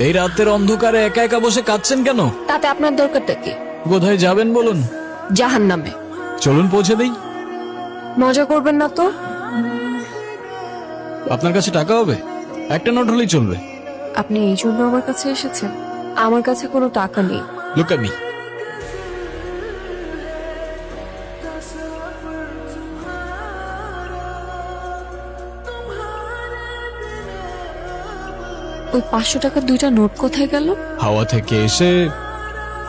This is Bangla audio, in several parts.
এই রাতের অন্ধকারে একা একা বসে কাঁদছেন কেন? তাতে আপনার দরকারটা কি? কোথায় যাবেন বলুন? জাহান্নামে। চলুন পৌঁছে দেই। মজা করবেন না তো? আপনার কাছে টাকা হবে? একটা নোট হলেই চলবে। আপনি এই জন্য আমার কাছে এসেছেন? আমার কাছে কোনো টাকা নেই। Look at me. ওই 500 টাকার 2টা নোট কোথায় গেল? হাওয়া থেকে এসে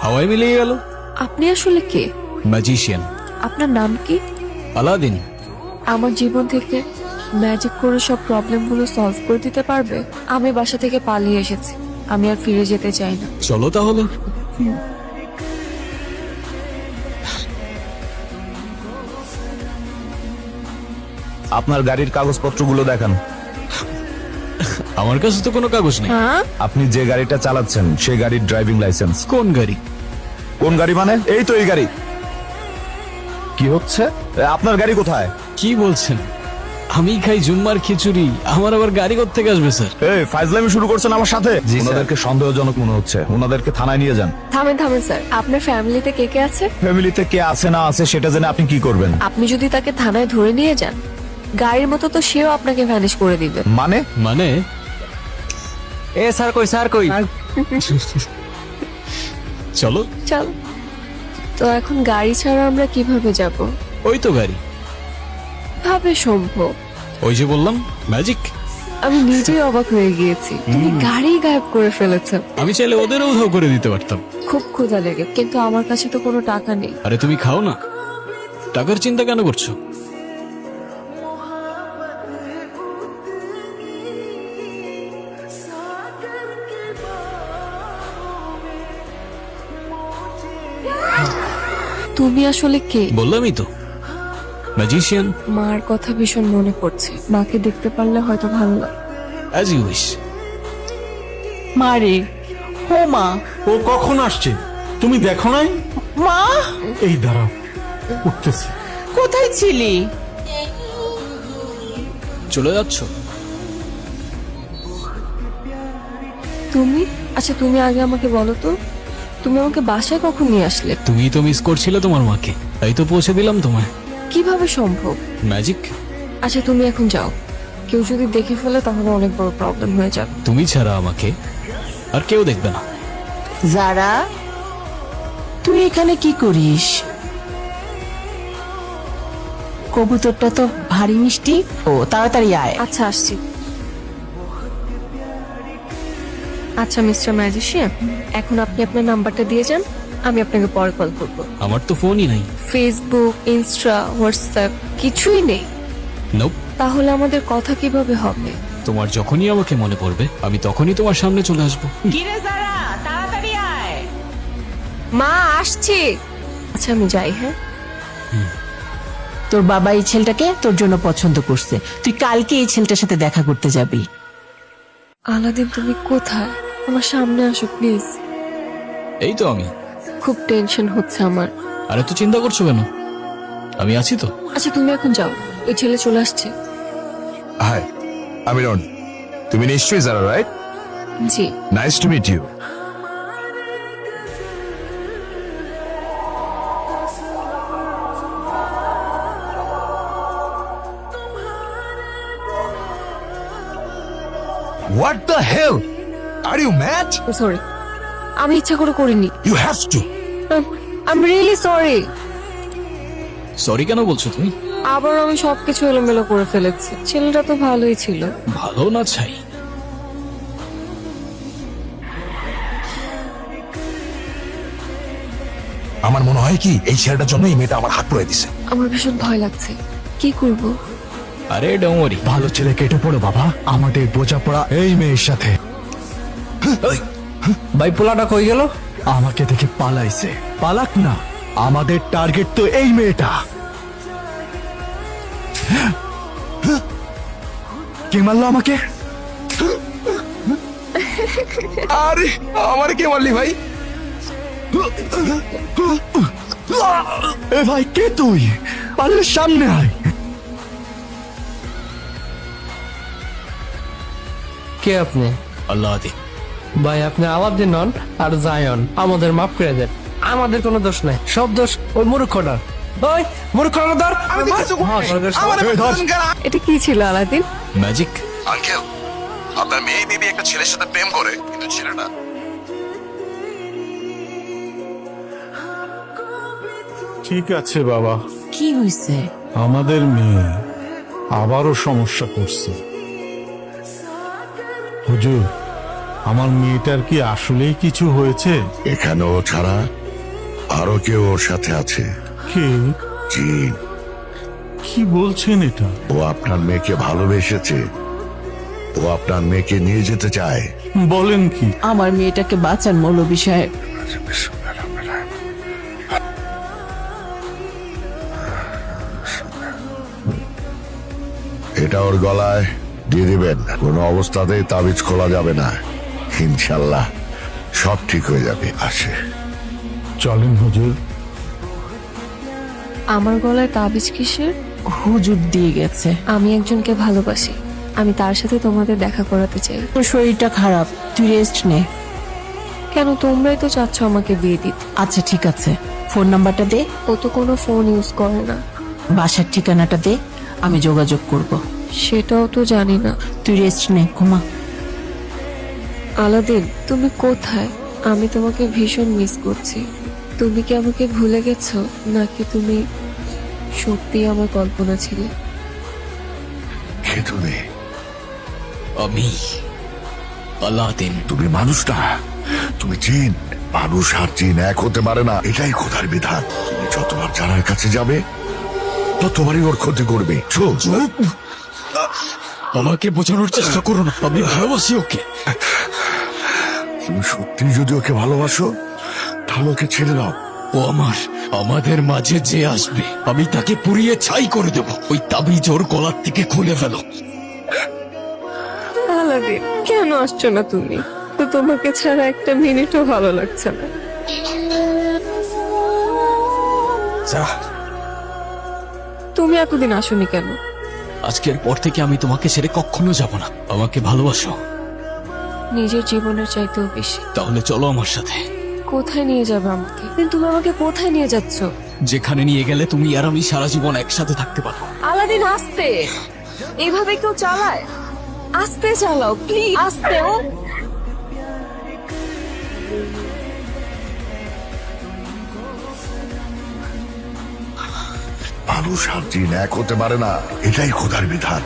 হাওয়ায় মিলিয়ে গেল। আপনি আসলে কে? ম্যাজিশিয়ান। আপনার নাম কি? আলাদিন। আমার জীবন থেকে ম্যাজিক করে সব প্রবলেমগুলো সলভ করে দিতে পারবে? আমি বাসা থেকে পালিয়ে এসেছি, আমি আর ফিরে যেতে চাই না। চলো তাহলে। আপনার গাড়ির কাগজপত্রগুলো দেখান। আমার কাছে তো কোনো কাগজ নেই। হ্যাঁ, আপনি যে গাড়িটা চালাচ্ছেন সেই গাড়ির ড্রাইভিং লাইসেন্স। কোন গাড়ি? কোন গাড়ি মানে? এই তো এই গাড়ি। কি হচ্ছে? আপনার গাড়ি কোথায়? কি বলছেন? আমি খাই জুম্মার খিচুড়ি, আমার আবার গাড়ি কোত্থেকে আসবে স্যার? এই ফাইজলামি শুরু করছেন আমার সাথে? জি, স্যার। ওনাদেরকে সন্দেহজনক মনে হচ্ছে, ওনাদেরকে থানায় নিয়ে যান। থামেন থামেন স্যার, আপনার ফ্যামিলিতে কে কে আছে? ফ্যামিলিতে কে আছে না আছে সেটা জেনে আপনি কি করবেন? আপনি যদি তাকে থানায় ধরে নিয়ে যান, গাড়ির মতো তো সেও আপনাকে ভ্যানিশ করে দিবে। মানে? মানে এ স্যার কই, স্যার কই? চলো। চল। তো এখন গাড়ি ছাড়া আমরা কিভাবে যাব? ওই তো গাড়ি। ভাবে সম্ভব? ওই যে বললাম ম্যাজিক। আমি নিজেই অবাক হয়ে গিয়েছি, তুমি গাড়ি গায়েব করে ফেলেছো। আমি চাইলে ওদেরও উধাও করে দিতে পারতাম। খুব ক্ষুধা লেগে, কিন্তু আমার কাছে তো কোনো টাকা নেই। আরে তুমি খাও না, টাকার চিন্তা কেন করছো? তুমি আসলে কে? বললামই তো, ম্যাজিশিয়ান। মার কথা ভীষণ মনে পড়ছে, মাকে দেখতে পারলে হয়তো ভালো লাগে। As you wish. মারে, ও মা, ও কখন আসছে তুমি দেখো নাই? মা এই দাঁড়াও, উঠতেছি। কোথায় ছিলি? চলে যাচ্ছ? তুমি? আচ্ছা তুমি আগে আমাকে বলো তো, তুমি আমাকে বাসায় কখন নিয়ে আসলে? তুমি তো মিস করছিলে তোমার মাকে, তাই তো পৌঁছে দিলাম তোমায়। কিভাবে সম্ভব? ম্যাজিক। আচ্ছা তুমি এখন যাও, কেউ যদি দেখে ফেলে তাহলে অনেক বড় প্রবলেম হয়ে যাবে। তুমি ছাড়া আমাকে আর কেউ দেখবে না। যারা, তুই এখানে কি করিস? কবুতরটা তো ভারী মিষ্টি। ও তাড়াতাড়ি আয়। আচ্ছা আসছি। আচ্ছা মিস্টার ম্যাজিশিয়ান, এখন আপনি আপনার নাম্বারটা দিয়ে যান, আমি আপনাকে পরে কল করব। আমার তো ফোনই নাই। ফেসবুক, ইনস্টা, হোয়াটসঅ্যাপ কিছুই নেই? নোপ। তাহলে আমাদের কথা কিভাবে হবে? তোমার যখনই আমাকে মনে পড়বে আমি তখনই তোমার সামনে চলে আসবো। কিরে যারা, তাড়াতাড়ি আয়। মা আসছি। আচ্ছা আমি যাই। হ্যাঁ, তোর বাবা এই ছেলেটাকে তোর জন্য পছন্দ করছে, তুই কালকে এই ছেলেটার সাথে দেখা করতে যাবি। আলাদিন তুমি কোথায়? আমার সামনে আসো প্লিজ। এই তো আমি। খুব টেনশন হচ্ছে আমার। আরে তো চিন্তা করছো কেন, আমি আছি তো। আচ্ছা তুমি এখন যাও, ওই ছেলে চলে আসছে। হাই, আমি রন। তুমি নিশ্চয়ই যারা, রাইট? জি। Nice to meet you. What the hell? Are you mad? Sorry, আমি ইচ্ছা করে করিনি। You have to. I am really sorry. Sorry কেন বলছো তুমি? আবার আমি সবকিছু এলোমেলো করে ফেলেছি। ছেলেটা তো ভালোই ছিল। ভালো না চাই? আমার মনে হয় কি এই ছেলেটার জন্য এই মেয়েটা আমার হাত পুড়ে দিছে। আমার ভীষণ ভয় লাগছে, কি করব? আরে ডোমরি, ভালো ছেলে কেটে পড়ো বাবা, আমাদের বোঝাপড়া এই মেয়ের সাথে। ভাই পোলাটা কই গেল? আমাকে দেখে পালাইছে। পালাক না, আমাদের টার্গেট তো এই মেয়েটা। কে মারলো আমাকে? আরে আমারে কে মারলি ভাই? এ ভাই কে তুই? পারলে সামনে আয়। কে আপনি? আল্লাহ আদি। ভাই আপনি আলাদিন নন আর জায়ন, আমাদের মাফ করে দেন, আমাদের কোনো দোষ নাই, সব দোষ ওই মূর্খটার। ওই মূর্খটার ধর। এটা কি ছিল আলাদিন? ম্যাজিক। আঙ্কেল, আপনার মেয়ে মেবি একটা ছেলের সাথে প্রেম করে, কিন্তু ছেলেটা ঠিক আছে বাবা, কি হয়েছে? আমাদের মেয়ে আবারও সমস্যা করছে। হুজুর, আমার মেয়েটার কি আসলেই কিছু হয়েছে? এখানে ও ছাড়া আরো কেউ ওর সাথে আছে। কে? জিন। কি বলছেন এটা? ও আপনার মেয়েকে ভালোবেসেছে, ও আপনার মেয়েকে নিয়ে যেতে চায়। বলেন কি? আমার মেয়েটাকে বাঁচান মৌলভী সাহেব। এটা ওর গলায় দিয়ে দিবেন, কোনো অবস্থাতেই তাবিজ খোলা যাবে না। ইনশাল্লাহ সব ঠিক হয়ে যাবে। আসে, চলেন হুজুর। আমার গলায় তাবিজ কিসের? হুজুর দিয়ে গেছে। আমি একজনকে ভালোবাসি, আমি তার সাথে তোমাদের দেখা করাতে চাই। তোর শরীরটা খারাপ, তুই রেস্ট নে। কেন, তোমরাই তো চাচ্ছ আমাকে বিয়ে দিতে। আচ্ছা ঠিক আছে, ফোন নাম্বারটা দে, ও তো কোনো ফোন ইউজ করে না। বাসার ঠিকানাটা দে, আমি যোগাযোগ করব। সেটাও তো জানি না। তুই রেস্ট নে, ঘুমা। আলাদিন, তুমি কোথায়? আমি তোমাকে ভীষণ মিস করছি। তুমি কি আমাকে ভুলে গেছো, নাকি তুমি সত্যি আমার কল্পনা ছিলে? কে তুমি? আমি আলাদিন। তুমি মানুষ না, তুমি জিন। মানুষ আর জিন এক হতে পারে না, এটাই খোদার বিধান। তুমি যতবার জানার কাছে যাবে ততবারই ওর ক্ষতি করবে। চুপ। আমাকে বোঝানোর চেষ্টা করো না, আমি ভালোবাসি ওকে। তুমি সত্যি যদি ওকে ভালোবাসো তাহলে ওকে ছেড়ে দাও। ও আমাদের মাঝে যে আসবে আমি তাকে পুড়িয়ে ছাই করে দেব। ওই তাবিজ ওর গলার থেকে খুলে ফেলো। আলাদিন, কেন আসছো না তুমি? তো তোমাকে ছাড়া একটা মিনিটও ভালো লাগছে না। যা, তুমি এতদিন আসোনি কেন? আজকের পর থেকে আমি তোমাকে ছেড়ে কখনো যাব না। আমাকে ভালোবাসো? নিজের জীবনের চাইতেও বেশি। তাহলে চলো আমার সাথে। কোথায় নিয়ে যাবে আমাকে? তুমি আমাকে কোথায় নিয়ে যাচ্ছ? যেখানে নিয়ে গেলে তুমি আর আমি সারা জীবন একসাথে থাকতে পারবো। আলাদিন, আস্তে। এইভাবে কেউ চালায়? আস্তে চালাও প্লিজ, আস্তে। ও মানুষ আর জিন এক হতে পারে না, এটাই খোদার বিধান।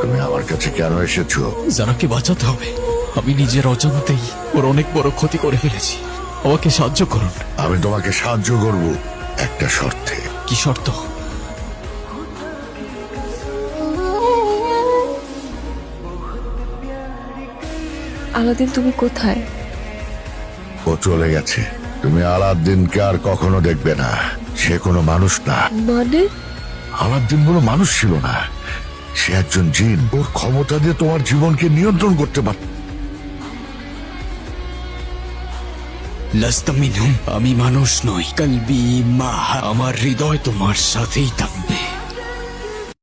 তুমি আমার কাছে কেন এসেছো? যারাকে বাঁচাতে হবে। আমি নিজের অজান্তেই ওর অনেক বড় ক্ষতি করে ফেলেছি। আমাকে সাহায্য করুন। আমি তোমাকে সাহায্য করব একটা শর্তে। কি শর্ত? আলাদিন, তুমি কোথায়? ও চলে গেছে। তুমি আলাদ্দিনকে আর কখনো দেখবে না। সে কোনো মানুষ না। মানে? আলাদ্দিন কোনো মানুষ ছিল না, সে একজন জিন। ওর ক্ষমতা দিয়ে তোমার জীবনকে নিয়ন্ত্রণ করতে পারত। লাস্তা মিনহুম। আমি মানুষ নই। কলবি মা, আমার হৃদয় তোমার সাথেই থাকবে।